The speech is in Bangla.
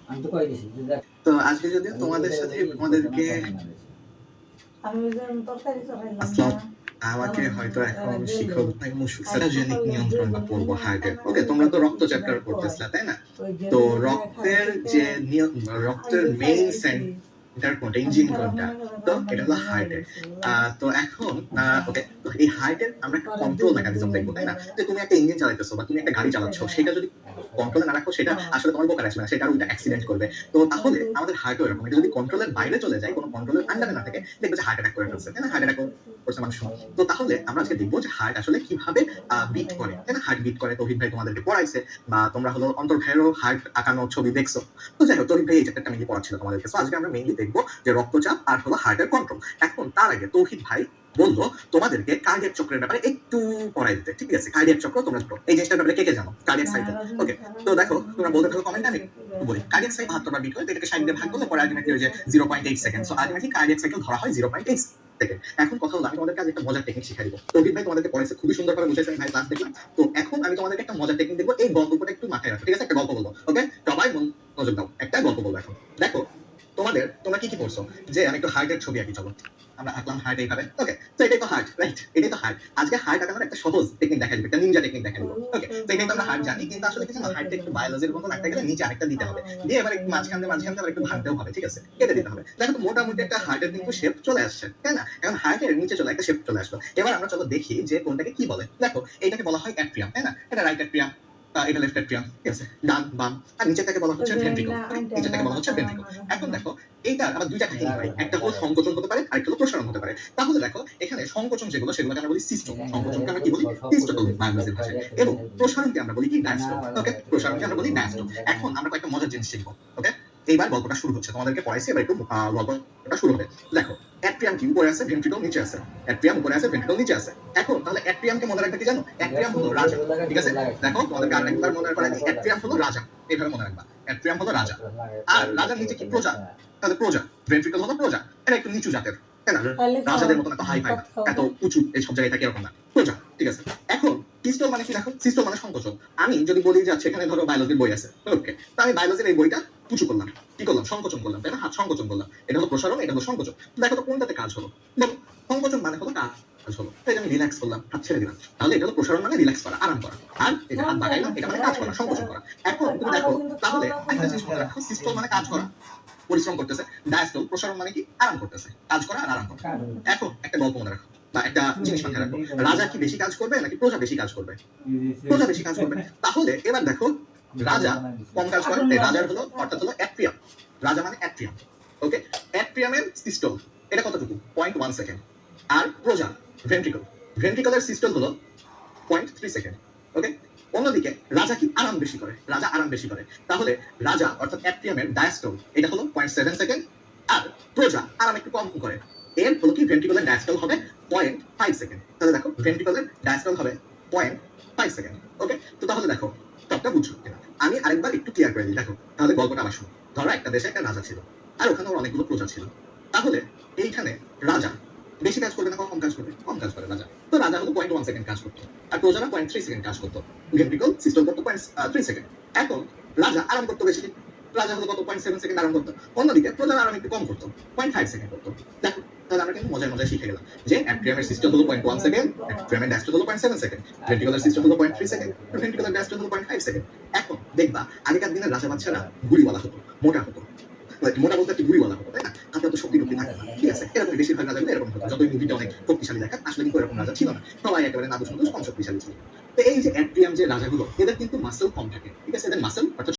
আমি তো কই দিছি যে দেখ তো আজকে যদি তোমাদের সাথে তোমাদেরকে আমি ওই যে তরকারি চড়াইলাম না। আমাকে হয়তো এখন সাইটোজেনিক নিয়ন্ত্রণ বা পড়বো হার্টের। ওকে, তোমরা তো রক্ত চ্যাপ্টার পড়তেছিলা তাই না? তো রক্তের যে রক্তের মেইন সেন্টার কোনটা, ইঞ্জিন কোনটা, তো এটা হলো হার্টের। তো এখন ওকে, তো এই হার্টের আমরা একটা কন্ট্রোল মেকানিজম দেখবো তাই না? যে তুমি একটা ইঞ্জিন চালাইতেছো বা তুমি একটা গাড়ি চালাচ্ছ, সেটা যদি কন্ট্রোলে না রাখো সেটা আসলে তোমার বোকার আসবে না, সেটা উল্টা অ্যাক্সিডেন্ট করবে। তো তাহলে আমাদের হার্টও এরকম, এটা যদি কন্ট্রোলের বাইরে চলে যায়, কোনো কন্ট্রোলের আন্ডারে না থাকে, দেখবে যে হার্ট অ্যাটাক করে ফেলছে তাই না? হার্ট অ্যাটাক করছে মানুষ। তো তাহলে আমরা আজকে দেখবো যে হার্ট আসলে কিভাবে বিট করে তাই না? হার্ট বিট করে তৌহিদ ভাই তোমাদেরকে পড়াইছে, বা তোমরা হলো অন্তর ভাইয়েরও হার্ট আঁকানো ছবি দেখছো। তো যাই হোক, তৌহিদ ভাই এই চ্যাপ্টারটা মেইনলি পড়াচ্ছিল তোমাদেরকে। তো আজকে আমরা মেইনলি দেখবো যে রক্তচাপ আর হলো হার্টের কন্ট্রোল। এখন তার আগে তৌহিদ ভাই বললো তোমাদেরকে কার্ডিয়াক চক্রের ব্যাপারে একটু পড়াই দিতে, ঠিক আছে? কার্ডিয়াক চক্র তোমরা ধরো এই জিনিসটার ব্যাপারে কে কে জানো? Cardiac cycle. ওকে, তো দেখো তোমরা বলতে থাকো কমেন্টে, আমি বলি কার্ডিয়াক সাইকেল 72 বার বিট হয়, এটাকে 60 দিয়ে ভাগ করলে পরে আলটিমেটলি ওই যে 0.8 second. So ultimately cardiac cycle ধরা হয় 0.8 সেকেন্ড। এখন কথা হলো আমি তোমাদেরকে আজ একটা মজার টেকনিক শিখাই দিব। তৌহিদ ভাই তোমাদেরকে পড়াইছে, খুবই সুন্দরভাবে বুঝাইছে, আমি ভাই ক্লাস দেখলাম। তো এখন আমি তোমাদেরকে একটা মজার টেকনিক দেবো, এই গল্পটা একটু মাথায় রাখো, ঠিক আছে? একটা গল্প বলবো, ওকে? সবাই মনোযোগ দাও, একটা গল্প বলবো এখন। দেখো তোমরা কি কি করছো, যে আমি একটু হার্টের ছবি আঁকি, চলো আমরা আঁকলাম হার্ট এইভাবে। ওকে, তো এটাই তো হার্ট, রাইট? এটাই তো হার্ট। আজকে হার্ট আঁকানোর একটা সহজ টেকনিক দেখা যাবে, একটা নিনজা টেকনিক দেখা যাবে। ওকে, তো এটাই তো আমরা হার্ট জানি, কিন্তু আসলে কিছু না, হার্টটা একটু বায়োলজির মতন আঁকতে গেলে নিচে আরেকটা দিতে হবে, দিয়ে এবার একটু মাঝখান দিয়ে আবার একটু ভাঙতেও হবে, ঠিক আছে? কেটে দিতে হবে। দেখো তো মোটামুটি একটা হার্টের কিন্তু শেপ চলে আসছে তাই না? এখন হার্টের নিচে চলে একটা শেপ চলে আসলো। এবার আমরা চলো দেখি যে কোনটাকে কি বলে। দেখো এইটাকে বলা হয় অ্যাট্রিয়াম তাই না? এটা রাইট অ্যাট্রিয়াম, এটা লেফট অ্যাট্রিয়াম, ঠিক আছে? ডান বাম। আর নিচেরটাকে বলা হচ্ছে ভেন্ট্রিকল, নিচেরটাকে বলা হচ্ছে ভেন্ট্রিকল। এখন দেখো এইটার আবার দুইটা কাহিনী হয়, একটা হলো সংকোচন হতে পারে, আরেকটা হলো প্রসারণ হতে পারে। তাহলে দেখো এখানে সংকোচন যেগুলো, সেগুলোকে আমরা বলি সিস্টোল, সংকোচনকে আমরা কি বলি? সিস্টোল বায়োলজির ভাষায়, এবং প্রসারণকে আমরা বলি কি? ডায়াস্টোল। ওকে, প্রসারণকে আমরা বলি ডায়াস্টোল। এখন আমরা কয়েকটা মজার জিনিস শিখবো, ওকে? এইবার গল্পটা শুরু হচ্ছে, তোমাদেরকে পড়াইছি, এবার একটু গল্পটা শুরু হবে। দেখো অ্যাট্রিয়াম কি উপরে আছে, ভেন্ট্রিকল নিচে আছে। অ্যাট্রিয়াম উপরে আছে, ভেন্ট্রিকল নিচে আছে। এখন তাহলে অ্যাট্রিয়ামকে মনে রাখবে কি জানো? অ্যাট্রিয়াম হলো রাজা, ঠিক আছে? দেখো তোমাদেরকে আরেকবার মনে করাই দিই, অ্যাট্রিয়াম হলো রাজা, এইভাবে মনে রাখবা। অ্যাট্রিয়াম হলো রাজা, আর রাজার নিচে কি? প্রজা। তাহলে প্রজা, ভেন্ট্রিকল হলো প্রজা। এটা একটু নিচু জাতের তাই না? রাজাদের মতন এত হাই ফাই না, এত উঁচু এই সব জায়গায় থাকে এরকম না, প্রজা, ঠিক আছে? এখন সিস্টোল মানে কি? দেখো সিস্টোল মানে সংকোচন। আমি যদি বলি যে সেখানে ধরো বায়োলজির বই আছে, ওকে, তো আমি বায়োলজির এই বইটা উঁচু করলাম, কি করলাম? সংকোচন করলাম তাই না? হাত সংকোচন করলাম। এটা হলো প্রসারণ, এটা হলো সংকোচন। দেখো তো কোনটাতে কাজ হলো? দেখো সংকোচন মানে হলো কাজ হলো, তাই আমি রিল্যাক্স করলাম, হাত ছেড়ে দিলাম। তাহলে এটা হলো প্রসারণ, মানে রিল্যাক্স করা, আরাম করা। আর এটা হাত বাগাইলাম, এটা মানে কাজ করা, সংকোচন করা। এখন তুমি দেখো তাহলে একটা জিনিস মনে রাখো, সিস্টোল মানে কাজ করা, পরিশ্রম করতেছে। ডায়াস্টোল প্রসারণ মানে কি? আরাম করতেছে, কাজ করা আর আরাম করা। এখন একটা গল্প মনে রাখো বা একটা জিনিস মাথায় রাখো, রাজা কি বেশি কাজ করবে নাকি প্রজা বেশি কাজ করবে? প্রজা বেশি কাজ করবে। তাহলে এবার দেখো রাজা কম কাজ করে, এই রাজার হলো অর্থাৎ হলো অ্যাট্রিয়াম। রাজা মানে অ্যাট্রিয়াম, ওকে? অ্যাট্রিয়ামের সিস্টোল এটা কতটুকু? 0.1 সেকেন্ড। আর প্রজা, ভেন্ট্রিকল, ভেন্ট্রিকলের সিস্টোল হলো 0.3 সেকেন্ড, ওকে? অন্যদিকে রাজা কি? আরাম বেশি করে, রাজা আরাম বেশি করে। তাহলে রাজা অর্থাৎ অ্যাট্রিয়ামের ডায়াস্টোল এটা হলো 0.7 সেকেন্ড, আর প্রজা আরাম একটু কম করে, এর হলো কি? ভেন্ট্রিকলের ডায়াস্টোল হবে 0.5 সেকেন্ড। তাহলে দেখো ভেন্ট্রিকলের ডায়াস্টোল হবে 0.5 সেকেন্ড, ওকে? তো তাহলে দেখো সবটা বুঝছো কিনা? আমি আরেকবার একটু ক্লিয়ার করে দিই, দেখো তাহলে গল্পটা আবার শুনো। ধরো একটা দেশে একটা রাজা ছিল, আর ওখানে ওর অনেকগুলো প্রজা ছিল। তাহলে এইখানে রাজা বেশি কাজ করবে না কম কাজ করবে? কম কাজ করে রাজা। তো রাজা হলো 0.1 সেকেন্ড কাজ করতো, আর প্রজারা 0.3 সেকেন্ড কাজ করতো। ভেন্ট্রিকল সিস্টেম করতো 0.3 সেকেন্ড। এখন রাজা আরাম করতো বেশি, রাজা হলো কত? 0.7 সেকেন্ড আরাম করতো। অন্যদিকে প্রজারা আরাম একটু কম করতো, 0.5 সেকেন্ড করতো। দেখো তাহলে আমরা কিন্তু মজায় মজায় শিখে গেলাম যে অ্যাট্রিয়ামের সিস্টেম হলো 0.1 সেকেন্ড, অ্যাট্রিয়ামের ডায়াস্টোল হলো 0.7 সেকেন্ড, ভেন্ট্রিকুলার সিস্টেম হলো 0.3 সেকেন্ড, ভেন্ট্রিকুলার ডায়াস্টোল হলো 0.5 সেকেন্ড। এখন দেখবা আগেকার দিনের রাজা বাচ্চারা গুড়িওয়ালা হতো, মোটা হতো। মোটা বলতে একটু গুড়িওয়ালা হতো তাই না? হাতে তো শক্তি টক্তি থাকে না, ঠিক আছে? এরকম বেশিরভাগ রাজাগুলো এরকম হতো, যতই মুভিটা অনেক শক্তিশালী দেখান, আসলে কিন্তু এরকম রাজা ছিল না, সবাই একেবারে নাদুস নুদুস কম শক্তিশালী ছিল। তো এই যে অ্যাট্রিয়াম যে রাজাগুলো, এদের কিন্তু মাসেল কম থাকে, ঠিক আছে? এদের মাসেল অর্থাৎ